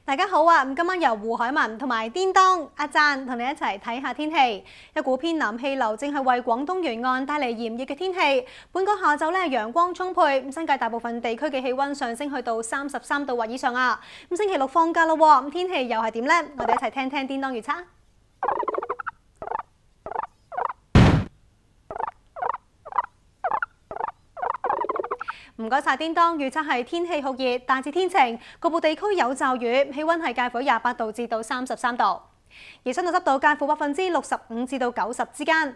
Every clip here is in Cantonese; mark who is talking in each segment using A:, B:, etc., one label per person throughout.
A: 大家好啊！今晚由胡海文同埋顛當阿贊同你一齊睇下天氣。一股偏南氣流正係為廣東沿岸帶嚟炎熱嘅天氣。本港下晝陽光充沛，新界大部分地區嘅氣溫上升去到33度或以上啊！星期六放假啦，天氣又係點呢？我哋一齊聽聽顛當預測。唔該晒，顛當預測係天氣酷熱，大致天晴，局部地區有驟雨，氣溫係介乎28度至到33度，而濕度介乎65%至到90%之間。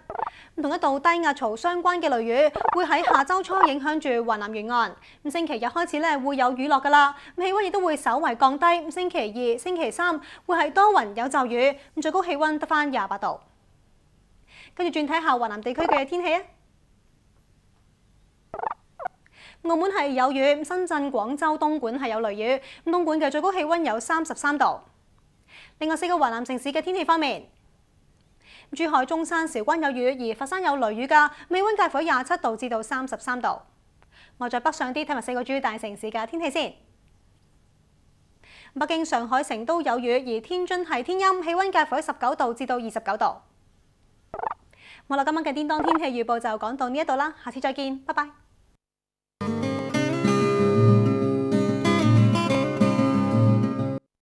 A: 同一道低壓槽相關嘅雷雨會喺下週初影響住華南沿岸。星期日開始會有雨落㗎啦，氣溫亦都會稍為降低。星期二、星期三會係多雲有驟雨，最高氣溫得返28度。跟住轉睇下華南地區嘅天氣啊！澳門係有雨，深圳、廣州、東莞係有雷雨。東莞嘅最高氣溫有33度。另外4個華南城市嘅天氣方面，珠海、中山、韶關有雨，而佛山有雷雨㗎，氣溫介乎27度至到33度。我再北上啲睇埋4個主要大城市嘅天氣先。北京、上海、成都有雨，而天津係天陰，氣溫介乎19度至到29度。好啦，今晚嘅顛當天氣預報就講到呢一度啦，下次再見，拜拜。